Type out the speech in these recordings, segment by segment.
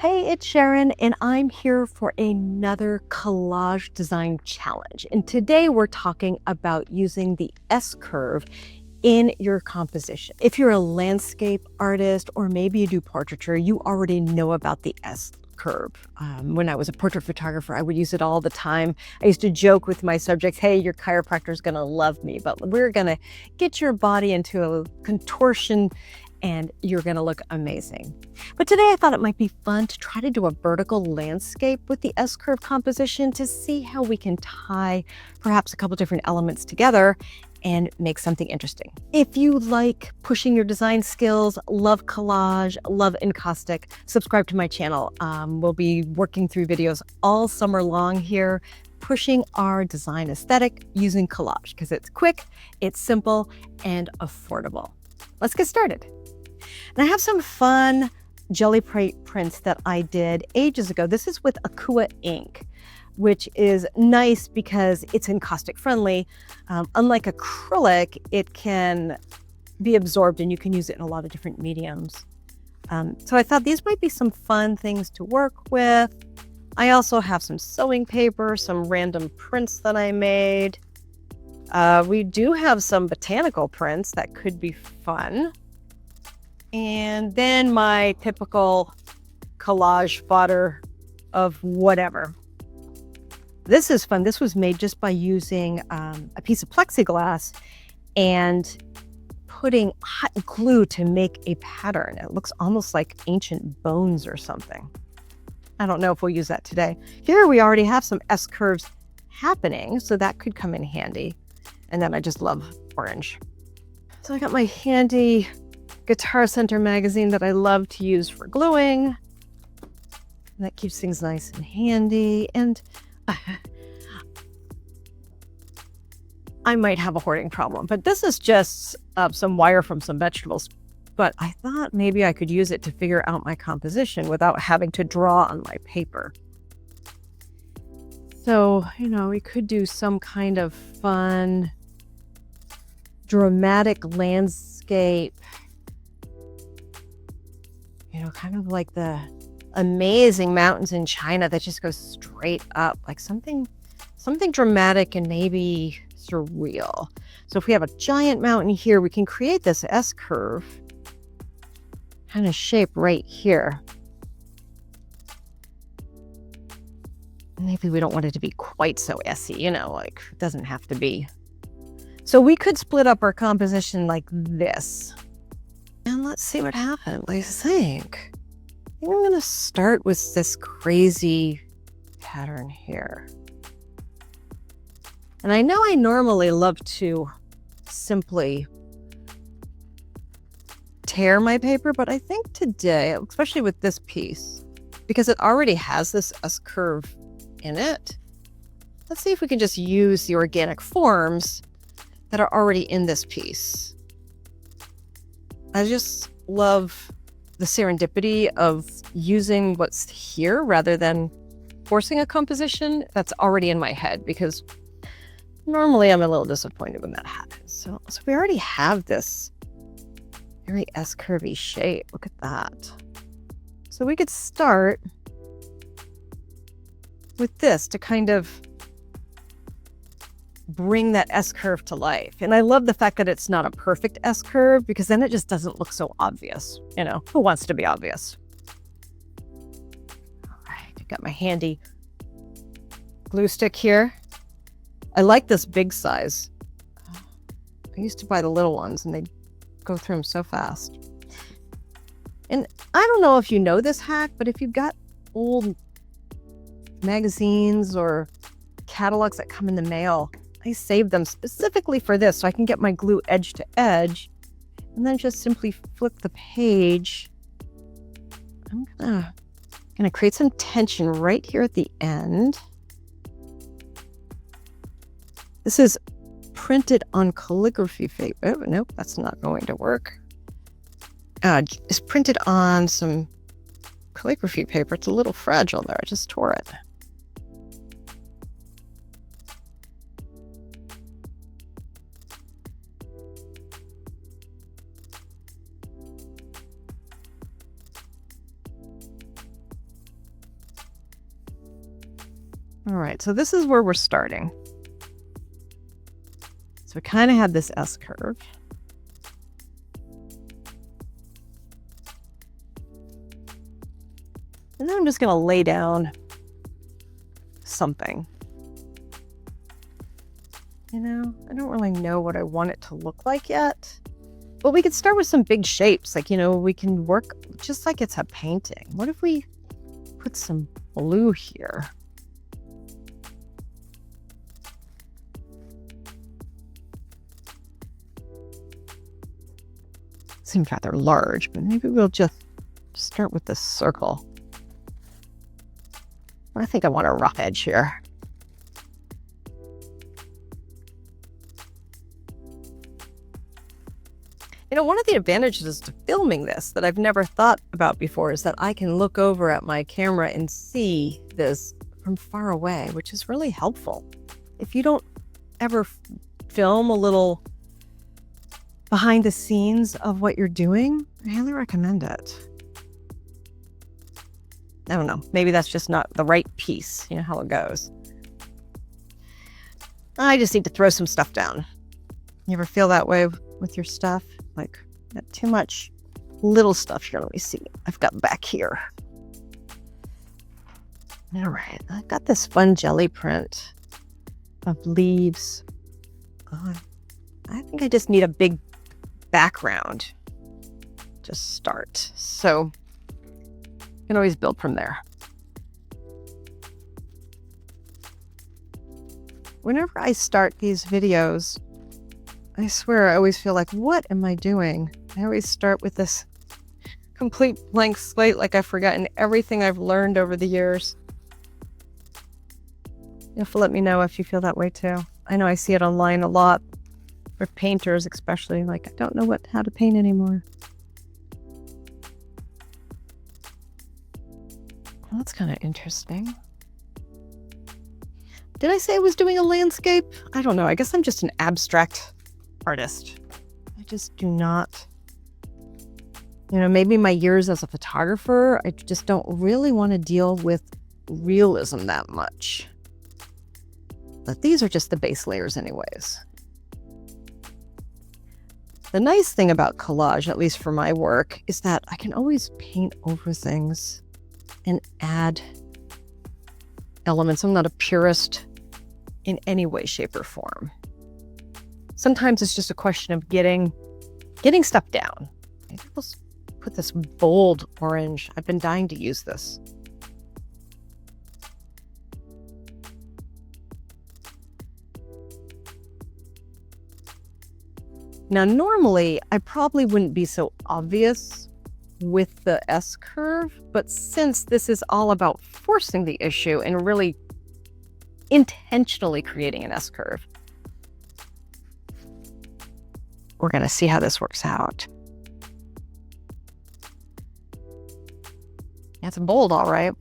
Hey, it's Sharon, and I'm here for another collage design challenge. And today we're talking about using the S-curve in your composition. If you're a landscape artist, or maybe you do portraiture, you already know about the S-curve. When I was a portrait photographer, I would use it all the time. I used to joke with my subjects, hey, your chiropractor is gonna love me, but we're gonna get your body into a contortion and you're gonna look amazing. But today I thought it might be fun to try to do a vertical landscape with the S-curve composition to see how we can tie perhaps a couple different elements together and make something interesting. If you like pushing your design skills, love collage, love encaustic, subscribe to my channel. We'll be working through videos all summer long here, pushing our design aesthetic using collage because it's quick, it's simple, and affordable. Let's get started. And I have some fun jelly prints that I did ages ago. This is with Aqua ink, which is nice because it's encaustic friendly. Unlike acrylic, it can be absorbed and you can use it in a lot of different mediums. So I thought these might be some fun things to work with. I also have some sewing paper, some random prints that I made. We do have some botanical prints that could be fun. And then my typical collage fodder of whatever. This is fun. This was made just by using a piece of plexiglass and putting hot glue to make a pattern. It looks almost like ancient bones or something. I don't know if we'll use that today. Here we already have some S-curves happening, so that could come in handy. And then I just love orange. So I got my handy Guitar Center magazine that I love to use for gluing. And that keeps things nice and handy. And I might have a hoarding problem, but this is just some wire from some vegetables. But I thought maybe I could use it to figure out my composition without having to draw on my paper. So, we could do some kind of fun, dramatic landscape. Kind of like the amazing mountains in China that just goes straight up, like something dramatic and maybe surreal. So if we have a giant mountain here, we can create this S-curve kind of shape right here. Maybe we don't want it to be quite so S-y, like it doesn't have to be. So we could split up our composition like this. And let's see what happens. What do you think? I think I'm going to start with this crazy pattern here. And I know I normally love to simply tear my paper, but I think today, especially with this piece, because it already has this S-curve in it, let's see if we can just use the organic forms that are already in this piece. I just love the serendipity of using what's here rather than forcing a composition that's already in my head, because normally I'm a little disappointed when that happens. So we already have this very S-curvy shape. Look at that. So we could start with this to kind of bring that S-curve to life. And I love the fact that it's not a perfect S-curve, because then it just doesn't look so obvious. Who wants to be obvious? All right, I got my handy glue stick here. I like this big size. I used to buy the little ones and they go through them so fast. And I don't know if you know this hack, but if you've got old magazines or catalogs that come in the mail, I save them specifically for this so I can get my glue edge to edge and then just simply flip the page. I'm gonna create some tension right here at the end. This is printed on calligraphy paper. Oh, nope, that's not going to work. It's printed on some calligraphy paper. It's a little fragile there. I just tore it. All right, so this is where we're starting. So we kind of had this S-curve. And then I'm just going to lay down something. You know, I don't really know what I want it to look like yet. But we could start with some big shapes. Like, you know, we can work just like it's a painting. What if we put some blue here? Seems rather large, but maybe we'll just start with this circle. I think I want a rough edge here. You know, one of the advantages to filming this that I've never thought about before is that I can look over at my camera and see this from far away, which is really helpful. If you don't ever film a little behind the scenes of what you're doing, I highly recommend it. I don't know, maybe that's just not the right piece. You know how it goes. I just need to throw some stuff down. You ever feel that way with your stuff? Like, not too much little stuff here. Let me see. I've got back here. All right, I've got this fun jelly print of leaves. I think I just need a big background to start. So you can always build from there. Whenever I start these videos, I swear I always feel like, what am I doing? I always start with this complete blank slate, like I've forgotten everything I've learned over the years. You have to let me know if you feel that way too. I know I see it online a lot, for painters especially, like I don't know how to paint anymore. Well, that's kind of interesting. Did I say I was doing a landscape? I don't know. I guess I'm just an abstract artist. I just do not, you know, maybe my years as a photographer, I just don't really want to deal with realism that much. But these are just the base layers anyways. The nice thing about collage, at least for my work, is that I can always paint over things and add elements. I'm not a purist in any way, shape, or form. Sometimes it's just a question of getting stuff down. Maybe we'll put this bold orange. I've been dying to use this. Now, normally, I probably wouldn't be so obvious with the S-curve, but since this is all about forcing the issue and really intentionally creating an S-curve, we're going to see how this works out. It's bold, all right.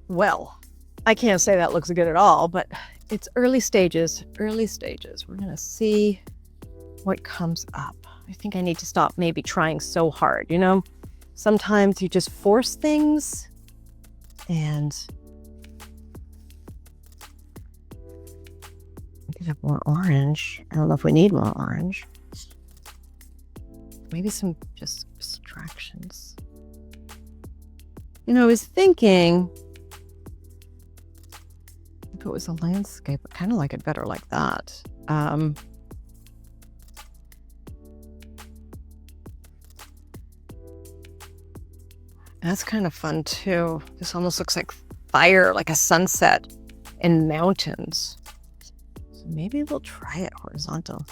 Well, I can't say that looks good at all, but it's early stages. We're going to see what comes up. I think I need to stop maybe trying so hard, you know? Sometimes you just force things and we could have more orange. I don't know if we need more orange. Maybe some just abstractions. You know, I was thinking if it was a landscape, I kind of like it better like that. That's kind of fun too. This almost looks like fire, like a sunset in mountains. So maybe we'll try it horizontal.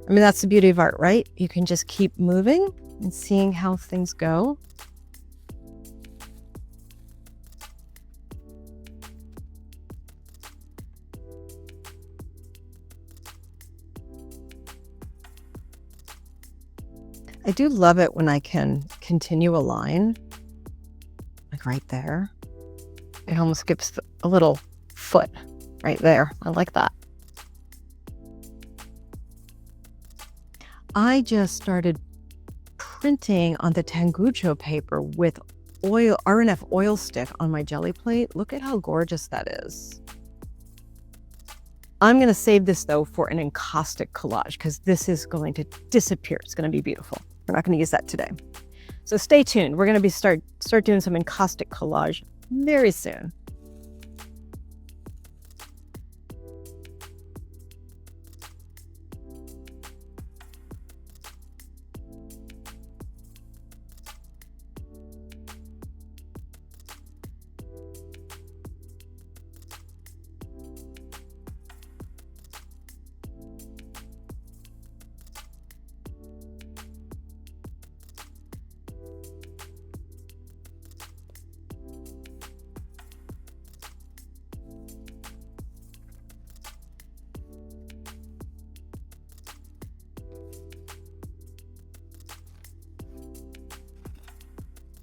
I mean, that's the beauty of art, right? You can just keep moving and seeing how things go. I do love it when I can continue a line, like right there. It almost gives a little foot right there. I like that. I just started printing on the Tangucho paper with oil, RNF oil stick on my jelly plate. Look at how gorgeous that is. I'm going to save this though for an encaustic collage because this is going to disappear. It's going to be beautiful. We're not going to use that today. So stay tuned. We're going to start doing some encaustic collage very soon.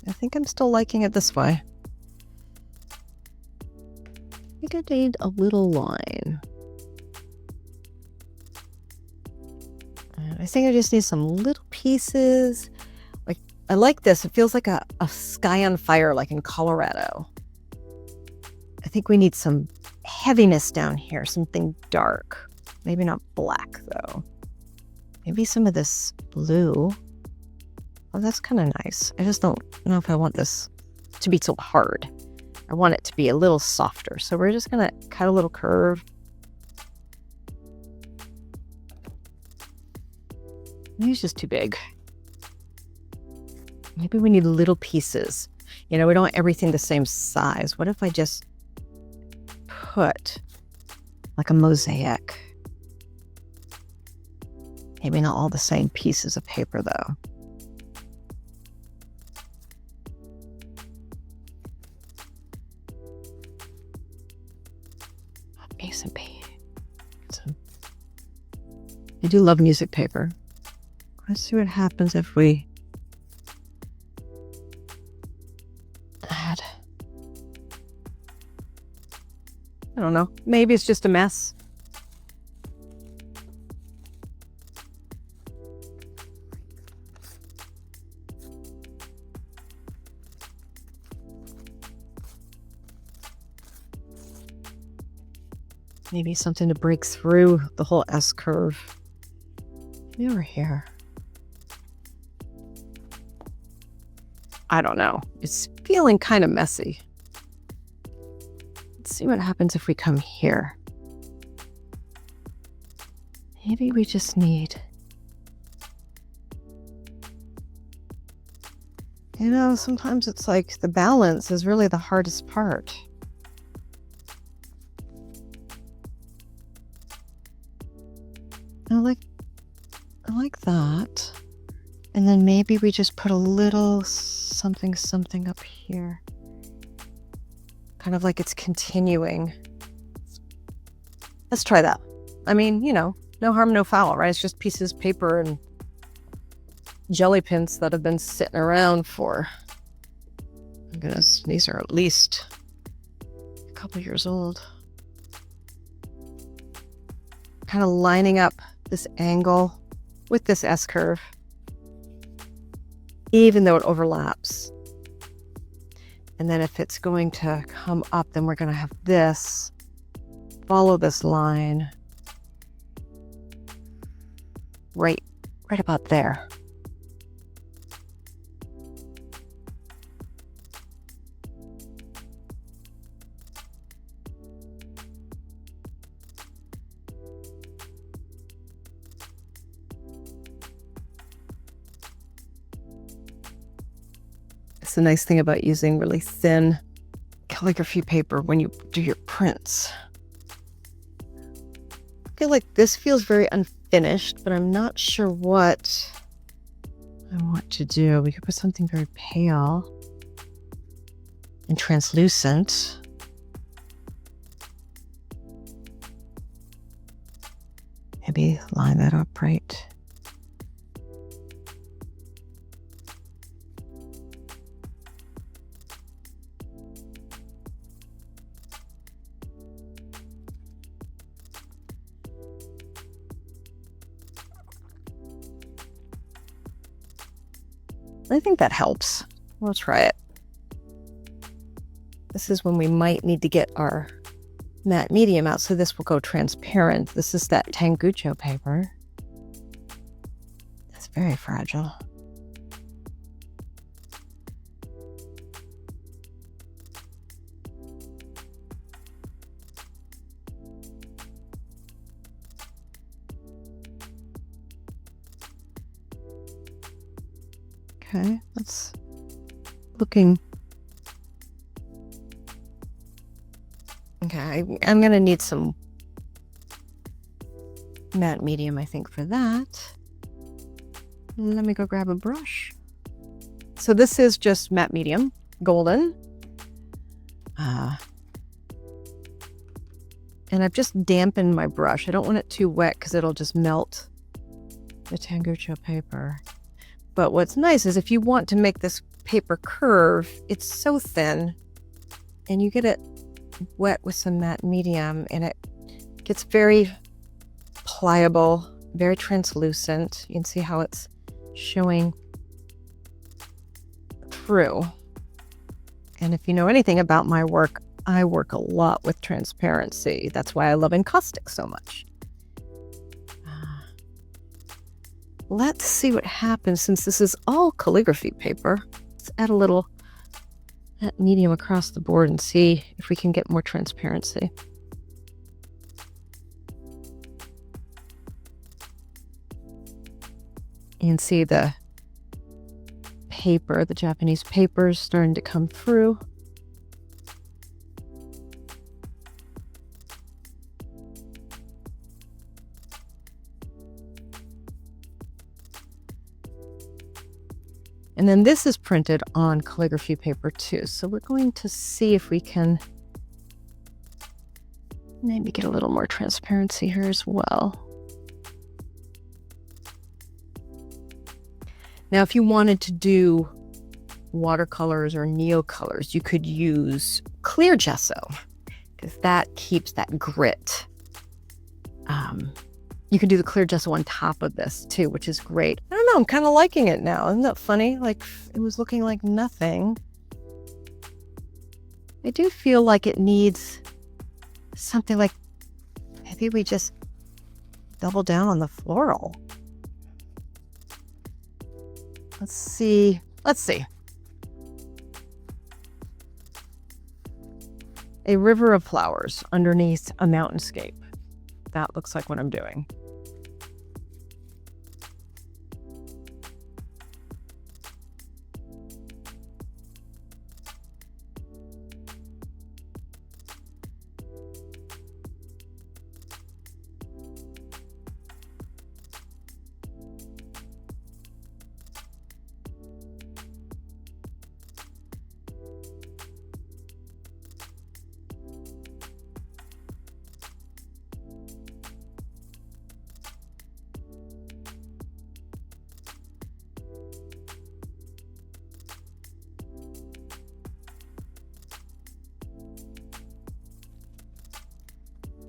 I think I'm still liking it this way. I think I need a little line. And I think I just need some little pieces. Like, I like this. It feels like a sky on fire, like in Colorado. I think we need some heaviness down here, something dark. Maybe not black, though. Maybe some of this blue. Oh, that's kind of nice. I just don't know if I want this to be so hard. I want it to be a little softer. So we're just going to cut a little curve. Maybe it's just too big. Maybe we need little pieces. You know, we don't want everything the same size. What if I just put like a mosaic? Maybe not all the same pieces of paper, though. Some paint. I do love music paper. Let's see what happens if we add. I don't know. Maybe it's just a mess. Maybe something to break through the whole S-curve. Maybe over here. I don't know. It's feeling kind of messy. Let's see what happens if we come here. Maybe we just need... You know, sometimes it's like the balance is really the hardest part. I like that. And then maybe we just put a little something up here. Kind of like it's continuing. Let's try that. I mean, you know, no harm, no foul, right? It's just pieces of paper and jelly pins that have been sitting around for, my goodness, these are at least a couple years old. Kind of lining up this angle with this S-curve, even though it overlaps. And then if it's going to come up, then we're going to have this, follow this line right about there. It's the nice thing about using really thin calligraphy paper when you do your prints. I feel like this feels very unfinished, but I'm not sure what I want to do. We could put something very pale and translucent. Maybe line that up right. I think that helps. We'll try it. This is when we might need to get our matte medium out, so this will go transparent. This is that Tangucho paper. It's very fragile. Okay, that's looking. Okay, I'm gonna need some matte medium, I think, for that. Let me go grab a brush. So this is just matte medium, golden. And I've just dampened my brush. I don't want it too wet because it'll just melt the Tangucho paper. But what's nice is if you want to make this paper curve, it's so thin and you get it wet with some matte medium and it gets very pliable, very translucent. You can see how it's showing through. And if you know anything about my work, I work a lot with transparency. That's why I love encaustic so much. Let's see what happens since this is all calligraphy paper. Let's add a little medium across the board and see if we can get more transparency. You can see the paper, the Japanese paper is starting to come through. And then this is printed on calligraphy paper too. So we're going to see if we can maybe get a little more transparency here as well. Now, if you wanted to do watercolors or neocolors, you could use clear gesso because that keeps that grit. You can do the clear gesso on top of this too, which is great. I don't know, I'm kind of liking it now. Isn't that funny? Like it was looking like nothing. I do feel like it needs something like, maybe we just double down on the floral. Let's see. A river of flowers underneath a mountainscape. That looks like what I'm doing.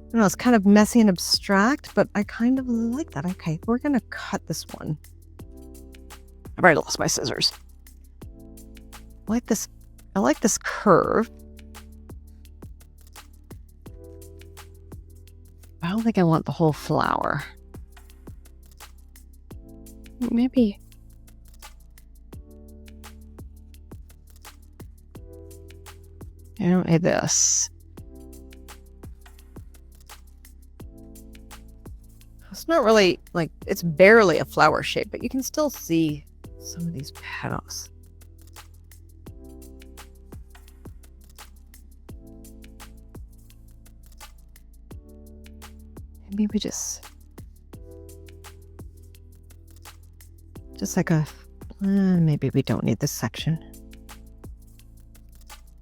I don't know, it's kind of messy and abstract, but I kind of like that. Okay, we're gonna cut this one. I've already lost my scissors. I like this curve. I don't think I want the whole flower. Maybe. I don't need this. It's not really like, it's barely a flower shape, but you can still see some of these petals. Maybe we just like a, maybe we don't need this section.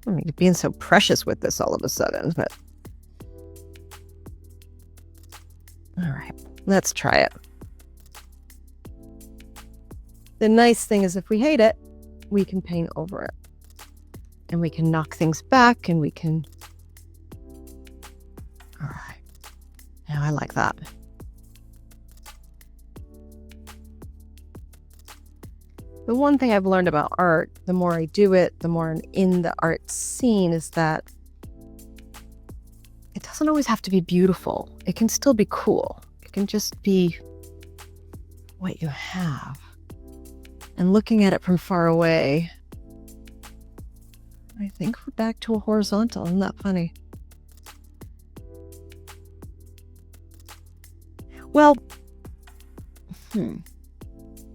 I mean, being so precious with this all of a sudden, but all right. Let's try it. The nice thing is if we hate it, we can paint over it. And we can knock things back and we can... All right. Now I like that. The one thing I've learned about art, the more I do it, the more I'm in the art scene, is that it doesn't always have to be beautiful. It can still be cool. It can just be what you have. And looking at it from far away, I think we're back to a horizontal. Isn't that funny? Well,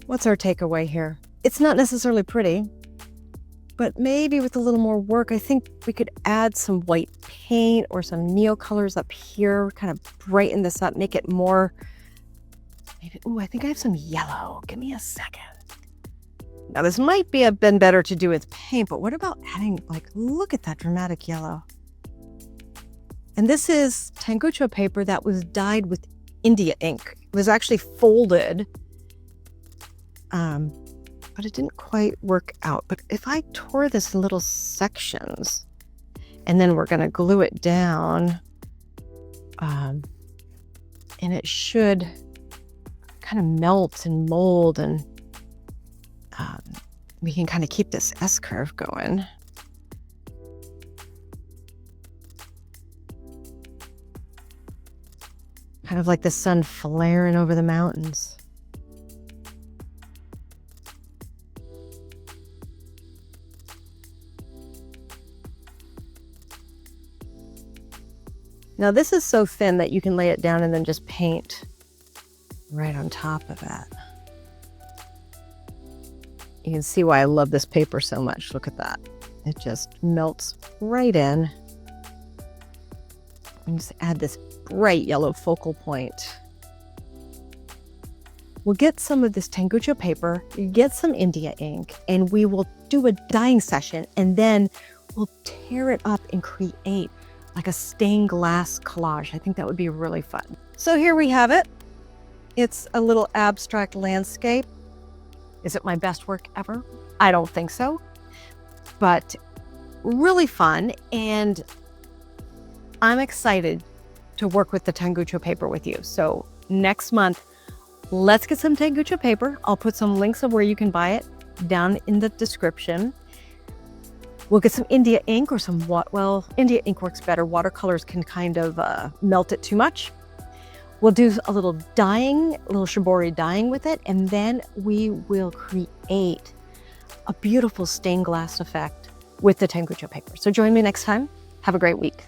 what's our takeaway here? It's not necessarily pretty, but maybe with a little more work, I think we could add some white paint or some neo colors up here, kind of brighten this up, make it more, maybe, I think I have some yellow. Give me a second. Now this might been better to do with paint, but what about adding, look at that dramatic yellow. And this is Tangucho paper that was dyed with India ink. It was actually folded, but it didn't quite work out. But if I tore this in little sections, and then we're gonna glue it down, and it should kind of melt and mold, and we can kind of keep this S-curve going. Kind of like the sun flaring over the mountains. Now this is so thin that you can lay it down and then just paint right on top of it. You can see why I love this paper so much. Look at that. It just melts right in. And just add this bright yellow focal point. We'll get some of this Tangucho paper, get some India ink, and we will do a dyeing session, and then we'll tear it up and create like a stained glass collage. I think that would be really fun. So here we have it. It's a little abstract landscape. Is it my best work ever? I don't think so, but really fun. And I'm excited to work with the Tangucho paper with you. So next month, let's get some Tangucho paper. I'll put some links of where you can buy it down in the description. We'll get some India ink or some, well, India ink works better. Watercolors can kind of melt it too much. We'll do a little dyeing, a little shibori dyeing with it, and then we will create a beautiful stained glass effect with the Tangucho paper. So join me next time. Have a great week.